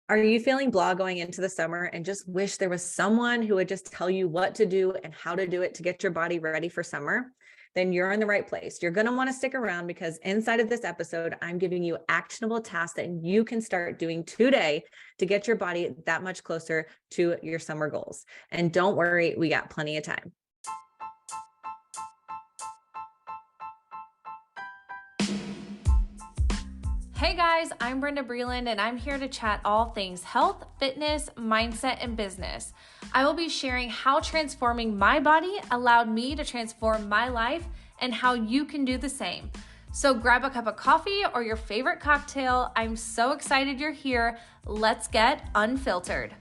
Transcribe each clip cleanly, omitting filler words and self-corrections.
Are you feeling blah going into the summer and just wish there was someone who would just tell you what to do and how to do it to get your body ready for summer? Then you're in the right place. You're going to want to stick around because inside of this episode, I'm giving you actionable tasks that you can start doing today to get your body that much closer to your summer goals. And don't worry, we got plenty of time. Hey guys, I'm Brenda Breland and I'm here to chat all things health, fitness, mindset, and business. I will be sharing how transforming my body allowed me to transform my life and how you can do the same. So grab a cup of coffee or your favorite cocktail. I'm so excited you're here. Let's get unfiltered.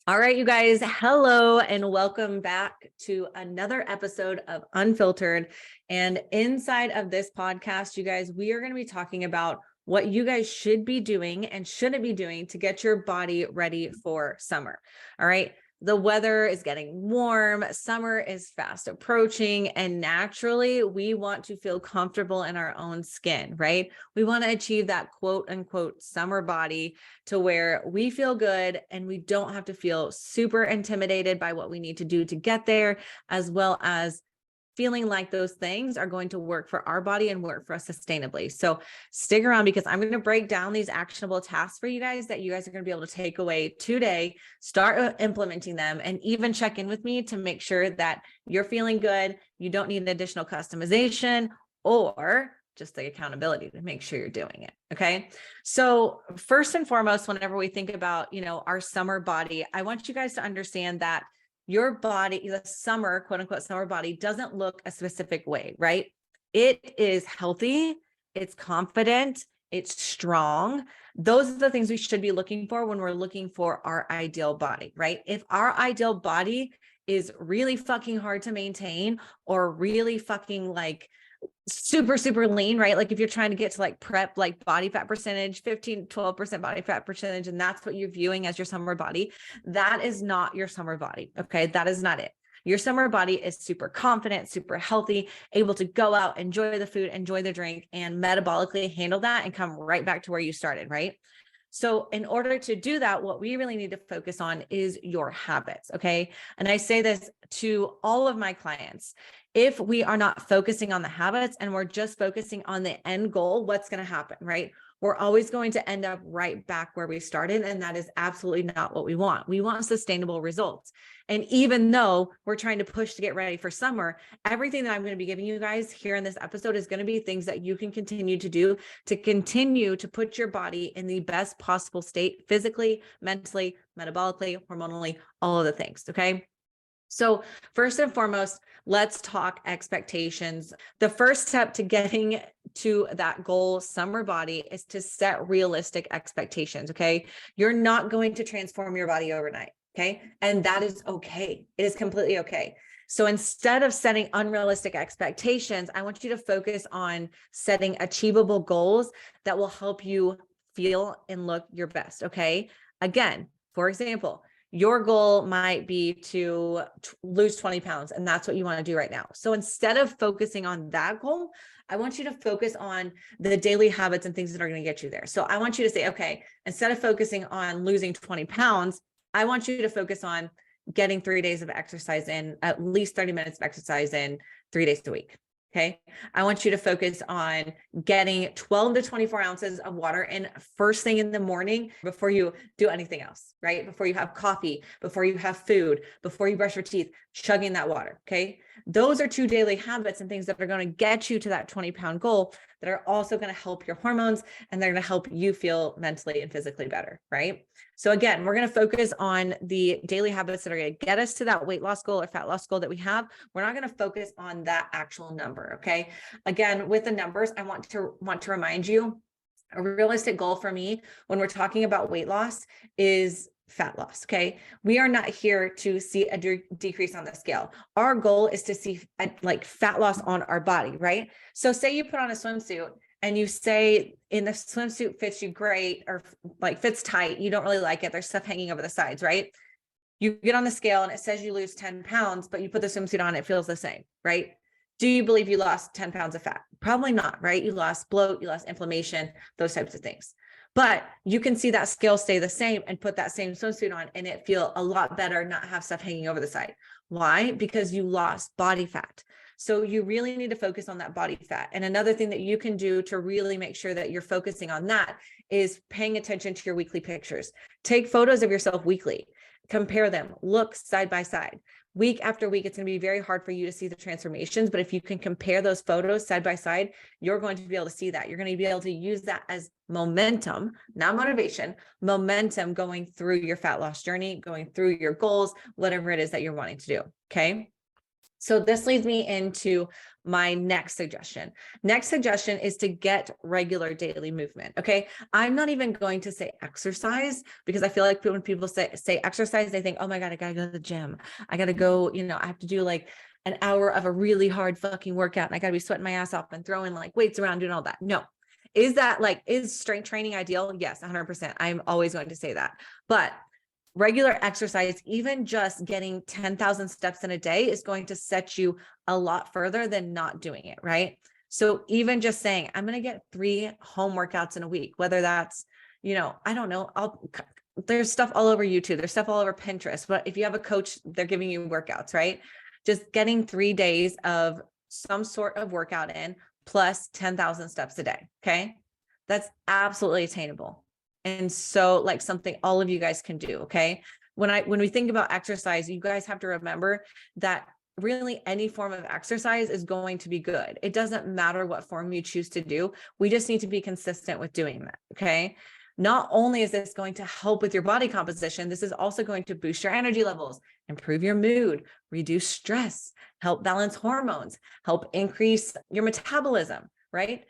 All right, you guys, hello and welcome back to another episode of Unfiltered. And inside of this podcast, you guys, we are going to be talking about what you guys should be doing and shouldn't be doing to get your body ready for summer. All right. The weather is getting warm, summer is fast approaching, and naturally we want to feel comfortable in our own skin, right? We want to achieve that quote unquote summer body to where we feel good and we don't have to feel super intimidated by what we need to do to get there, as well as feeling like those things are going to work for our body and work for us sustainably. So stick around because I'm going to break down these actionable tasks for you guys that you guys are going to be able to take away today, start implementing them, and even check in with me to make sure that you're feeling good. You don't need additional customization or just the accountability to make sure you're doing it. Okay. So first and foremost, whenever we think about, our summer body, I want you guys to understand that your body, the summer, quote unquote, summer body doesn't look a specific way, right? It is healthy. It's confident. It's strong. Those are the things we should be looking for when we're looking for our ideal body, right? If our ideal body is really fucking hard to maintain or really fucking super lean, right? Like if you're trying to get to prep, body fat percentage, 12% body fat percentage, and that's what you're viewing as your summer body, that is not your summer body. Okay. That is not it. Your summer body is super confident, super healthy, able to go out, enjoy the food, enjoy the drink, and metabolically handle that and come right back to where you started, right? So in order to do that, what we really need to focus on is your habits. Okay. And I say this to all of my clients. If we are not focusing on the habits and we're just focusing on the end goal, what's going to happen, right? We're always going to end up right back where we started. And that is absolutely not what we want. We want sustainable results. And even though we're trying to push to get ready for summer, everything that I'm going to be giving you guys here in this episode is going to be things that you can continue to do to continue to put your body in the best possible state, physically, mentally, metabolically, hormonally, all of the things. Okay. So first and foremost, let's talk expectations. The first step to getting to that goal summer body is to set realistic expectations. Okay. You're not going to transform your body overnight. Okay. And that is okay. It is completely okay. So instead of setting unrealistic expectations, I want you to focus on setting achievable goals that will help you feel and look your best. Okay. Again, for example, your goal might be to lose 20 pounds, and that's what you want to do right now. So instead of focusing on that goal, I want you to focus on the daily habits and things that are going to get you there. So I want you to say, okay, instead of focusing on losing 20 pounds, I want you to focus on getting 3 days of exercise in, at least 30 minutes of exercise in 3 days a week. Okay. I want you to focus on getting 12 to 24 ounces of water in first thing in the morning before you do anything else, right? Before you have coffee, before you have food, before you brush your teeth, chugging that water. Okay. Those are 2 daily habits and things that are going to get you to that 20-pound goal that are also going to help your hormones and they're going to help you feel mentally and physically better, right? So again, we're going to focus on the daily habits that are going to get us to that weight loss goal or fat loss goal that we have. We're not going to focus on that actual number. Okay. Again, with the numbers, I want to remind you, a realistic goal for me when we're talking about weight loss is fat loss. Okay. We are not here to see a decrease on the scale. Our goal is to see fat loss on our body, right? So say you put on a swimsuit and you say in the swimsuit fits you great or fits tight. You don't really like it. There's stuff hanging over the sides, right? You get on the scale and it says you lose 10 pounds, but you put the swimsuit on, it feels the same, right? Do you believe you lost 10 pounds of fat? Probably not, right? You lost bloat, you lost inflammation, those types of things. But you can see that scale stay the same and put that same swimsuit on and it feel a lot better, not have stuff hanging over the side. Why? Because you lost body fat. So you really need to focus on that body fat. And another thing that you can do to really make sure that you're focusing on that is paying attention to your weekly pictures. Take photos of yourself weekly, compare them, look side by side. Week after week, it's going to be very hard for you to see the transformations, but if you can compare those photos side by side, you're going to be able to see that. You're going to be able to use that as momentum, not motivation, momentum going through your fat loss journey, going through your goals, whatever it is that you're wanting to do. Okay. So this leads me into my next suggestion. Next suggestion is to get regular daily movement. Okay. I'm not even going to say exercise because I feel like when people say exercise, they think, oh my God, I gotta go to the gym. I gotta go, I have to do like an hour of a really hard fucking workout and I gotta be sweating my ass off and throwing like weights around, doing all that. No. Is strength training ideal? Yes, 100%. I'm always going to say that. But regular exercise, even just getting 10,000 steps in a day is going to set you a lot further than not doing it, right? So even just saying, I'm going to get 3 home workouts in a week, whether that's, I don't know, there's stuff all over YouTube, there's stuff all over Pinterest, but if you have a coach, they're giving you workouts, right? Just getting 3 days of some sort of workout in plus 10,000 steps a day. Okay. That's absolutely attainable. And so like something all of you guys can do. Okay. When we think about exercise, you guys have to remember that really any form of exercise is going to be good. It doesn't matter what form you choose to do. We just need to be consistent with doing that. Okay. Not only is this going to help with your body composition, this is also going to boost your energy levels, improve your mood, reduce stress, help balance hormones, help increase your metabolism, right?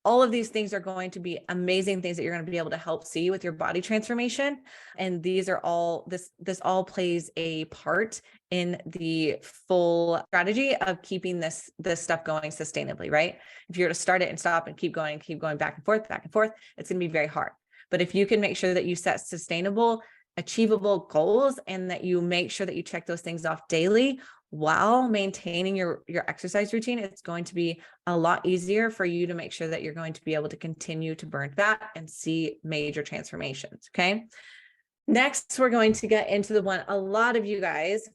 All of these things are going to be amazing things that you're going to be able to help see with your body transformation. And these are all, this all plays a part in the full strategy of keeping this stuff going sustainably, right? If you're to start it and stop and keep going back and forth, it's going to be very hard. But if you can make sure that you set sustainable, achievable goals and that you make sure that you check those things off daily while maintaining your exercise routine, it's going to be a lot easier for you to make sure that you're going to be able to continue to burn fat and see major transformations. Okay. Next, we're going to get into the one a lot of you guys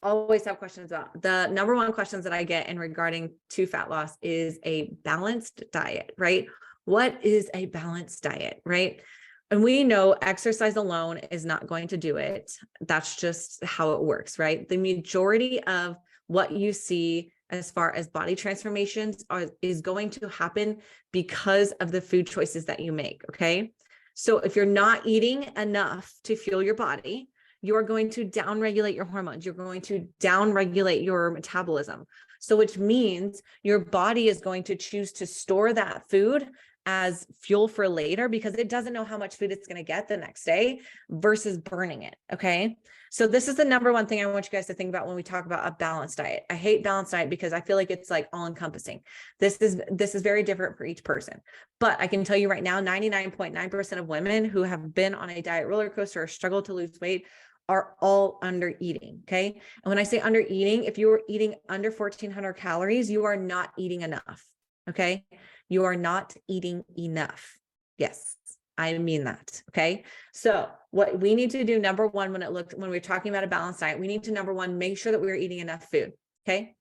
always have questions about. The number one questions that I get in regarding to fat loss is a balanced diet, right? What is a balanced diet, right? And we know exercise alone is not going to do it. That's just how it works, right? The majority of what you see as far as body transformations is going to happen because of the food choices that you make, okay? So if you're not eating enough to fuel your body, you're going to downregulate your hormones. You're going to downregulate your metabolism. So which means your body is going to choose to store that food as fuel for later because it doesn't know how much food it's going to get the next day versus burning it. Okay. So this is the number one thing I want you guys to think about when we talk about a balanced diet. I hate balanced diet because I feel like it's like all encompassing. This is very different for each person, but I can tell you right now, 99.9% of women who have been on a diet roller coaster or struggle to lose weight are all under eating. Okay. And when I say under eating, if you are eating under 1,400 calories, you are not eating enough. Okay. You are not eating enough. Yes, I mean that. Okay. So what we need to do, number one, when we're talking about a balanced diet, we need to, number one, make sure that we're eating enough food. Okay.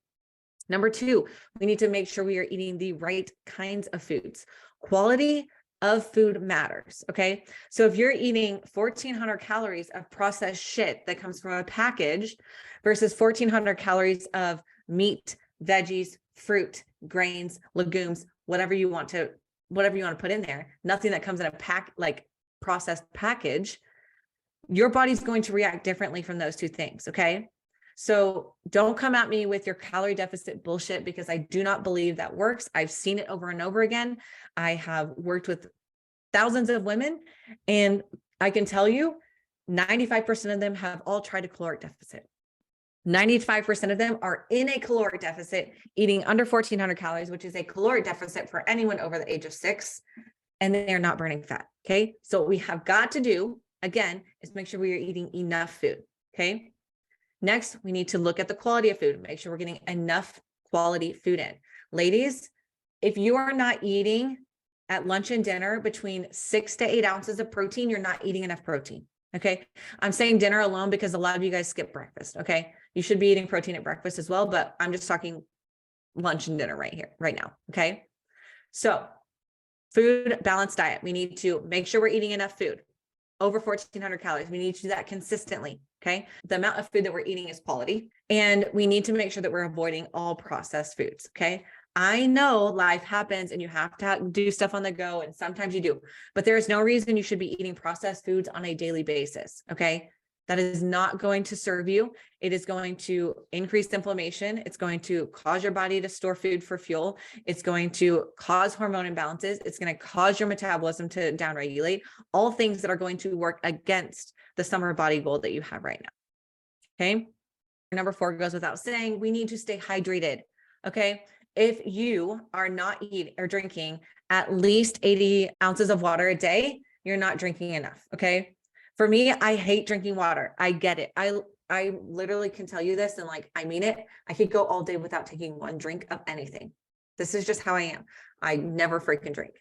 Number two, we need to make sure we are eating the right kinds of foods. Quality of food matters. Okay. So if you're eating 1,400 calories of processed shit that comes from a package versus 1,400 calories of meat, veggies, fruit, grains, legumes, whatever you want to put in there, nothing that comes in a processed package, your body's going to react differently from those two things. Okay. So don't come at me with your calorie deficit bullshit because I do not believe that works. I've seen it over and over again. I have worked with thousands of women and I can tell you 95% of them have all tried a caloric deficit. 95% of them are in a caloric deficit, eating under 1,400 calories, which is a caloric deficit for anyone over the age of 6, and they're not burning fat. Okay. So what we have got to do, again, is make sure we are eating enough food. Okay. Next, we need to look at the quality of food, make sure we're getting enough quality food in. Ladies, if you are not eating at lunch and dinner between 6 to 8 ounces of protein, you're not eating enough protein. Okay. I'm saying dinner alone because a lot of you guys skip breakfast. Okay. You should be eating protein at breakfast as well, but I'm just talking lunch and dinner right here, right now. Okay. So food, balanced diet. We need to make sure we're eating enough food, over 1,400 calories. We need to do that consistently. Okay. The amount of food that we're eating is quality, and we need to make sure that we're avoiding all processed foods. Okay. I know life happens and you have to do stuff on the go, and sometimes you do, but there is no reason you should be eating processed foods on a daily basis. Okay. That is not going to serve you. It is going to increase inflammation. It's going to cause your body to store food for fuel. It's going to cause hormone imbalances. It's going to cause your metabolism to downregulate, all things that are going to work against the summer body goal that you have right now. Okay. Number 4 goes without saying, we need to stay hydrated. Okay. If you are not eating or drinking at least 80 ounces of water a day, you're not drinking enough. Okay. For me, I hate drinking water. I get it. I literally can tell you this, and like, I mean it. I could go all day without taking one drink of anything. This is just how I am. I never freaking drink.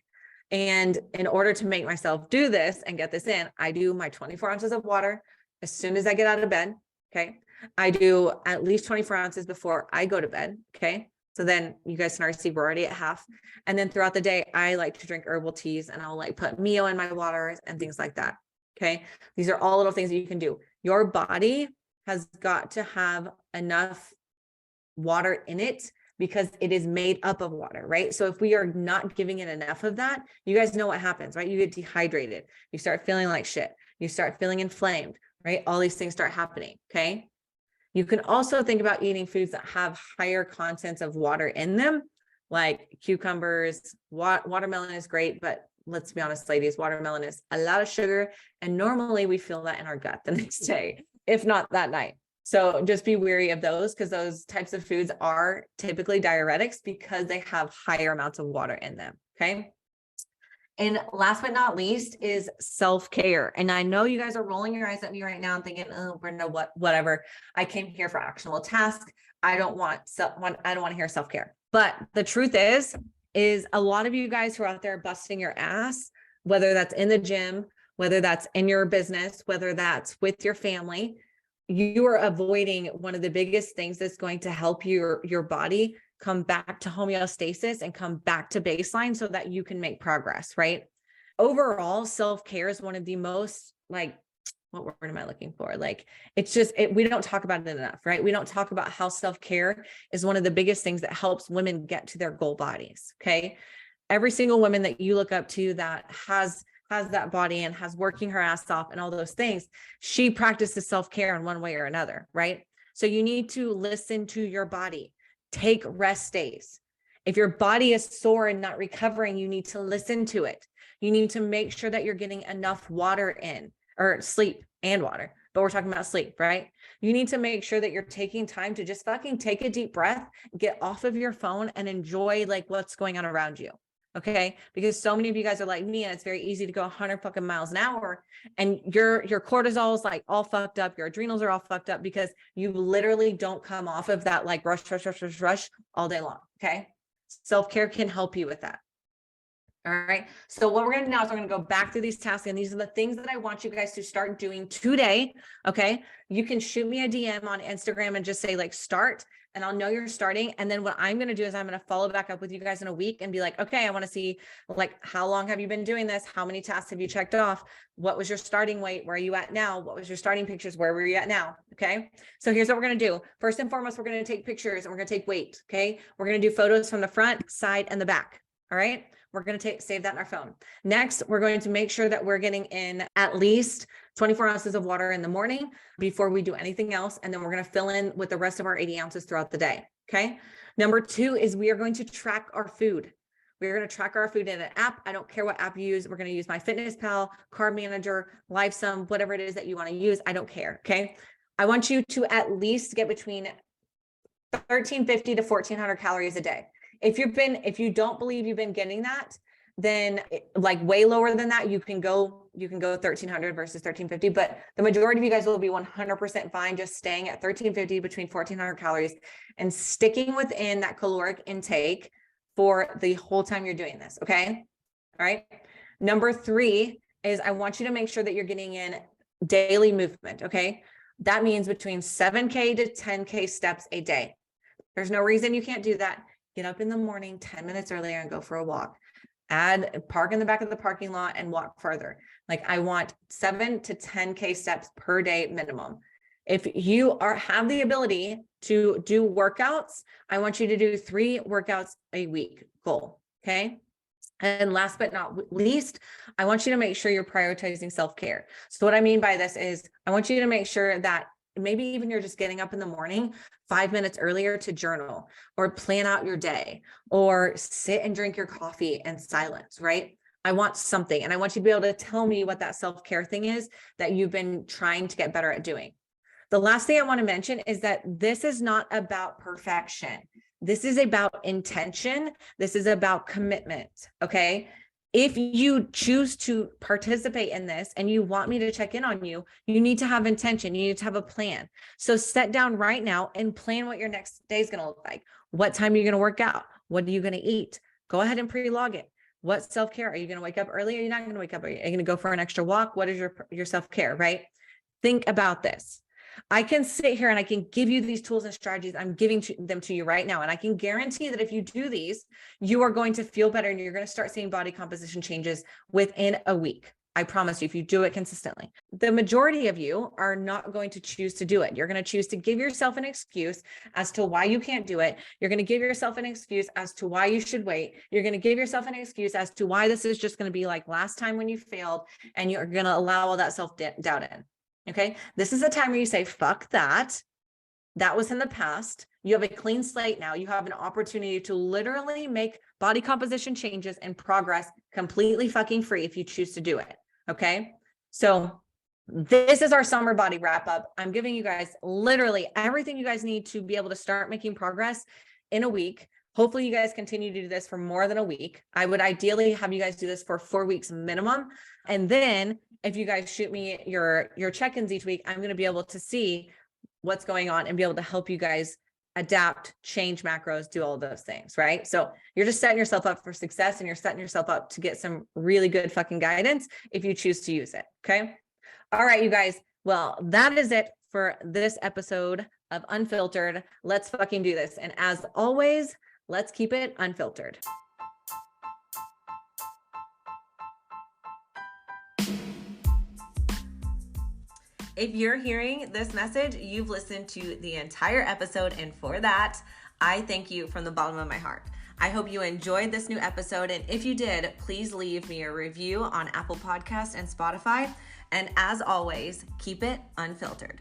And in order to make myself do this and get this in, I do my 24 ounces of water as soon as I get out of bed. Okay. I do at least 24 ounces before I go to bed. Okay. So then you guys can already see we're already at half. And then throughout the day, I like to drink herbal teas, and I'll like put Mio in my water and things like that. Okay. These are all little things that you can do. Your body has got to have enough water in it because it is made up of water, right? So if we are not giving it enough of that, you guys know what happens, right? You get dehydrated. You start feeling like shit. You start feeling inflamed, right? All these things start happening. Okay. You can also think about eating foods that have higher contents of water in them, like cucumbers. Watermelon is great, but let's be honest, ladies, watermelon is a lot of sugar. And normally we feel that in our gut the next day, if not that night. So just be wary of those, because those types of foods are typically diuretics because they have higher amounts of water in them. Okay. And last but not least is self-care. And I know you guys are rolling your eyes at me right now and thinking, oh, Brenda, whatever. I came here for actionable tasks. I don't want to hear self-care. But the truth is a lot of you guys who are out there busting your ass, whether that's in the gym, whether that's in your business, whether that's with your family, you are avoiding one of the biggest things that's going to help your body come back to homeostasis and come back to baseline so that you can make progress, right? Overall, self-care is one of the most, like, what word am I looking for? Like, it's just, we don't talk about it enough, right? We don't talk about how self-care is one of the biggest things that helps women get to their goal bodies. Okay. Every single woman that you look up to that has that body and has working her ass off and all those things, she practices self-care in one way or another, right? So you need to listen to your body. Take rest days. If your body is sore and not recovering, you need to listen to it. You need to make sure that you're getting enough water in, or sleep and water, but we're talking about sleep, right? You need to make sure that you're taking time to just fucking take a deep breath, get off of your phone and enjoy like what's going on around you. Okay. Because so many of you guys are like me, and it's very easy to go 100 fucking miles an hour, and your cortisol is like all fucked up. Your adrenals are all fucked up because you literally don't come off of that like rush all day long. Okay. Self-care can help you with that. All right. So what we're going to do now is we're going to go back through these tasks, and these are the things that I want you guys to start doing today. Okay. You can shoot me a DM on Instagram and just say like start, and I'll know you're starting. And then what I'm going to do is I'm going to follow back up with you guys in a week and be like, okay, I want to see like, how long have you been doing this? How many tasks have you checked off? What was your starting weight? Where are you at now? What was your starting pictures? Where were you at now? Okay. So here's what we're going to do. First and foremost, we're going to take pictures and we're going to take weight. Okay. We're going to do photos from the front, side, and the back. All right. We're going to save that in our phone. Next, we're going to make sure that we're getting in at least 24 ounces of water in the morning before we do anything else. And then we're going to fill in with the rest of our 80 ounces throughout the day. Okay. Number 2 is we are going to track our food. We're going to track our food in an app. I don't care what app you use. We're going to use MyFitnessPal, Carb Manager, LiveSum, whatever it is that you want to use. I don't care. Okay. I want you to at least get between 1,350 to 1,400 calories a day. If you don't believe you've been getting that, then like way lower than that, you can go you can go 1300 versus 1350, but the majority of you guys will be 100% fine just staying at 1350 between 1400 calories and sticking within that caloric intake for the whole time you're doing this. Okay. All right. Number 3 is I want you to make sure that you're getting in daily movement. Okay. That means between 7K to 10K steps a day. There's no reason you can't do that. Get up in the morning 10 minutes earlier and go for a walk. Park in the back of the parking lot and walk further. Like I want 7 to 10K steps per day minimum. If you have the ability to do workouts, I want you to do 3 workouts a week goal. Okay. And last but not least, I want you to make sure you're prioritizing self-care. So what I mean by this is I want you to make sure that maybe even you're just getting up in the morning 5 minutes earlier to journal or plan out your day or sit and drink your coffee in silence, right? I want something, and I want you to be able to tell me what that self-care thing is that you've been trying to get better at doing. The last thing I want to mention is that this is not about perfection. This is about intention. This is about commitment. Okay. If you choose to participate in this and you want me to check in on you, you need to have intention. You need to have a plan. So sit down right now and plan what your next day is going to look like. What time are you going to work out? What are you going to eat? Go ahead and pre-log it. What self-care? Are you going to wake up early? Or are you not going to wake up? Are you going to go for an extra walk? What is your self-care, right? Think about this. I can sit here and I can give you these tools and strategies. I'm giving them to you right now. And I can guarantee that if you do these, you are going to feel better and you're going to start seeing body composition changes within a week. I promise you, if you do it consistently. The majority of you are not going to choose to do it. You're going to choose to give yourself an excuse as to why you can't do it. You're going to give yourself an excuse as to why you should wait. You're going to give yourself an excuse as to why this is just going to be like last time when you failed, and you're going to allow all that self-doubt in. Okay. This is a time where you say, fuck that. That was in the past. You have a clean slate now. You have an opportunity to literally make body composition changes and progress completely fucking free if you choose to do it. Okay. So this is our summer body wrap up. I'm giving you guys literally everything you guys need to be able to start making progress in a week. Hopefully you guys continue to do this for more than a week. I would ideally have you guys do this for 4 weeks minimum. And then if you guys shoot me your check-ins each week, I'm going to be able to see what's going on and be able to help you guys adapt, change macros, do all of those things, right? So you're just setting yourself up for success, and you're setting yourself up to get some really good fucking guidance if you choose to use it. Okay. All right, you guys. Well, that is it for this episode of Unfiltered. Let's fucking do this. And as always, let's keep it unfiltered. If you're hearing this message, you've listened to the entire episode. And for that, I thank you from the bottom of my heart. I hope you enjoyed this new episode. And if you did, please leave me a review on Apple Podcasts and Spotify. And as always, keep it unfiltered.